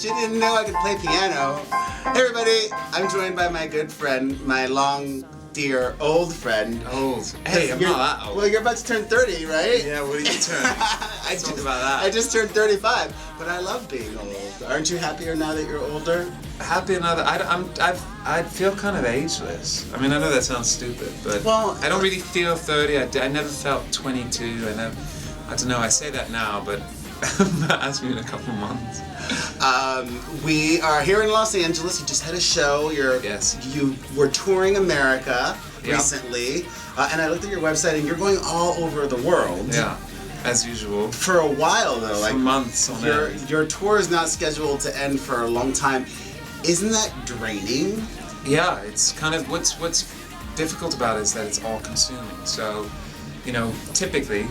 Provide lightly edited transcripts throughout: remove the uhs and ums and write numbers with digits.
She didn't know I could play piano. Hey everybody, I'm joined by my good friend, my long, dear, old friend. Old? Hey, I'm not that old. Well, you're about to turn 30, right? Yeah, what did you turn? Let's talk about that. I just turned 35, but I love being old. Aren't you happier now that you're older? Happier now that I feel kind of ageless. I mean, I know that sounds stupid, but well, I don't really feel 30. I never felt 22. I don't know. I say that now, but ask me in a couple months. We are here in Los Angeles. You just had a show. You were touring America recently, and I looked at your website, and you're going all over the world. Yeah, as usual. For a while, though, for months on end. Your tour is not scheduled to end for a long time. Isn't that draining? Yeah, it's kind of what's difficult about it is that it's all consuming. So, you know, typically,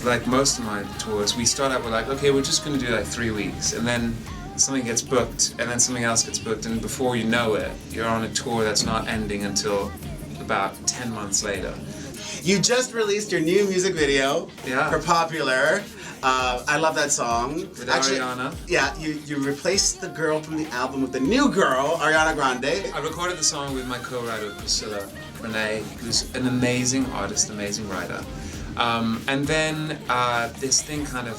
like most of my tours, we start out with like, okay, we're just going to do like 3 weeks, and then something gets booked, and then something else gets booked, and before you know it, you're on a tour that's not ending until about 10 months later. You just released your new music video for Popular. I love that song. With Ariana. Yeah, you replaced the girl from the album with the new girl, Ariana Grande. I recorded the song with my co-writer, Priscilla Renee, who's an amazing artist, amazing writer. And then this thing kind of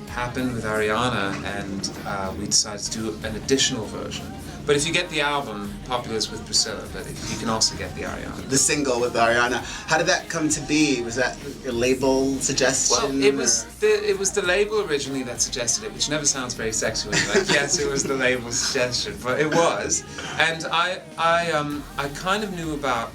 happened with Ariana, and we decided to do an additional version. But if you get the album, Popular is with Priscilla, but you can also get the Ariana. The single with Ariana. How did that come to be? Was that your label suggestion? Well, it was the label originally that suggested it, which never sounds very sexy when you're like, yes, it was the label's suggestion, but it was. And I kind of knew about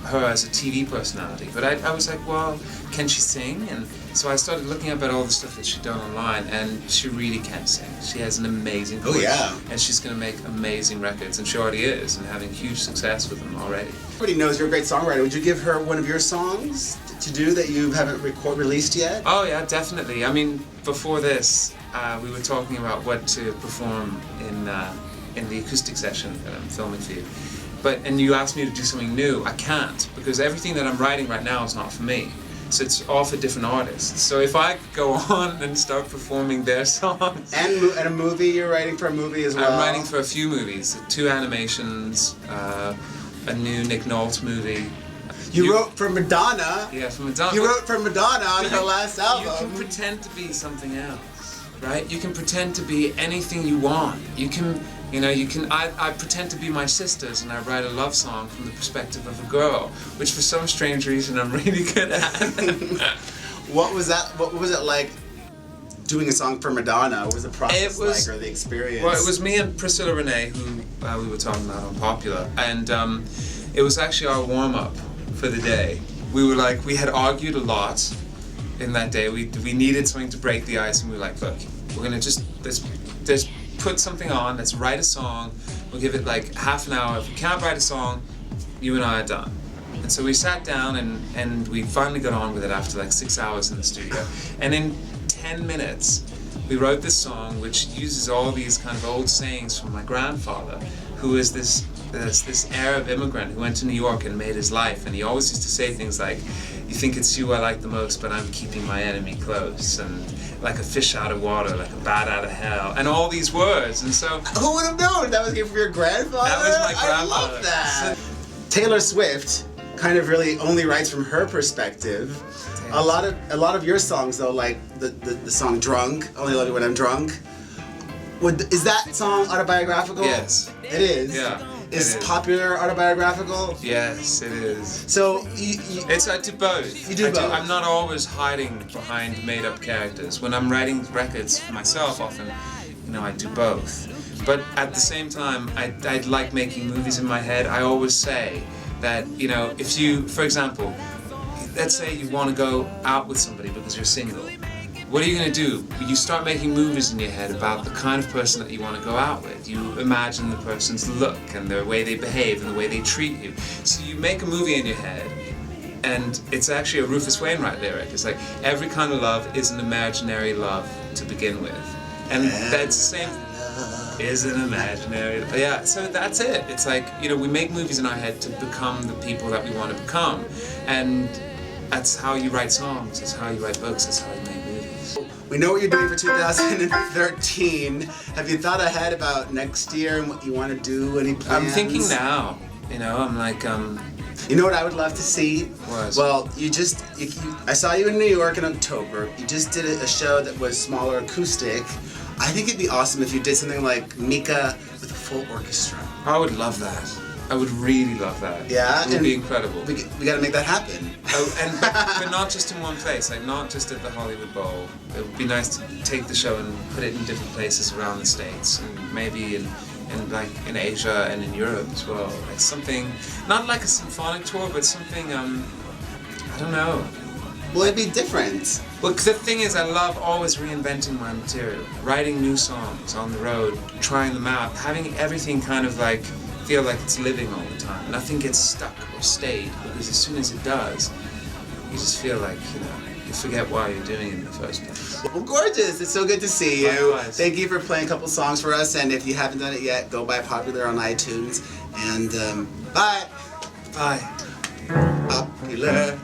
her as a TV personality, but I was like, well, can she sing? And so I started looking up at all the stuff that she'd done online, and she really can sing. She has an amazing voice. Oh yeah. And she's going to make amazing records, and she already is, and having huge success with them already. Everybody knows you're a great songwriter. Would you give her one of your songs to do that you haven't released yet? Oh yeah, definitely. I mean, before this, we were talking about what to perform in the acoustic session that I'm filming for you. And you asked me to do something new. I can't, because everything that I'm writing right now is not for me. So it's all for different artists. So if I go on and start performing their songs... And a movie, you're writing for a movie as well? I'm writing for a few movies. 2 animations, a new Nick Nolte movie. You wrote for Madonna? Yeah, for Madonna. You wrote for Madonna on her last album. You can pretend to be something else, right? You can pretend to be anything you want. I pretend to be my sisters, and I write a love song from the perspective of a girl, which for some strange reason I'm really good at. What was it like doing a song for Madonna? What was the process like, or the experience? Well, it was me and Priscilla Renee who we were talking about on Popular, and it was actually our warm-up for the day. We had argued a lot in that day. We needed something to break the ice, and we were like, look, we're gonna just put something on, let's write a song, we'll give it like half an hour. If we can't write a song, you and I are done. And so we sat down, and we finally got on with it after like 6 hours in the studio. And in 10 minutes, we wrote this song, which uses all these kind of old sayings from my grandfather, who is this Arab immigrant who went to New York and made his life. And he always used to say things like, you think it's you I like the most, but I'm keeping my enemy close. And like a fish out of water, like a bat out of hell, and all these words. And so... Who would have known? That was from your grandfather? That was my grandfather. I love that. Taylor Swift kind of really only writes from her perspective. A lot of your songs, though, like the song Drunk, Only Love You When I'm Drunk. Is that song autobiographical? Yes. It is? Yeah. Is Popular autobiographical? Yes, it is. So I do both. You do both. I'm not always hiding behind made-up characters. When I'm writing records for myself, often, I do both. But at the same time, I like making movies in my head. I always say that, if you, for example, let's say you want to go out with somebody because you're single. What are you going to do? You start making movies in your head about the kind of person that you want to go out with. You imagine the person's look and the way they behave and the way they treat you. So you make a movie in your head, and it's actually a Rufus Wainwright lyric. It's like, every kind of love is an imaginary love to begin with. And that's the same... Is an imaginary... Yeah, so that's it. It's like, we make movies in our head to become the people that we want to become. And that's how you write songs, that's how you write books, that's how you make movies. We know what you're doing for 2013. Have you thought ahead about next year and what you want to do? Any plans? I'm thinking now. You know, I'm like, You know what I would love to see? What? Well, I saw you in New York in October. You just did a show that was smaller acoustic. I think it'd be awesome if you did something like Mika with a full orchestra. I would love that. I would really love that. Yeah? It would be incredible. We gotta make that happen. But not just in one place, like not just at the Hollywood Bowl. It would be nice to take the show and put it in different places around the States, and maybe in Asia and in Europe as well. Like something, not like a symphonic tour, but something, I don't know. Well, it'd be different. Well, 'cause the thing is, I love always reinventing my material, writing new songs on the road, trying them out, having everything kind of like feel like it's living all the time. Nothing gets stuck or stayed, because as soon as it does, you just feel like, you know, you forget why you're doing it in the first place. Well, gorgeous. It's so good to see you. Likewise. Thank you for playing a couple songs for us, and if you haven't done it yet, go buy Popular on iTunes, and bye. Bye. Popular.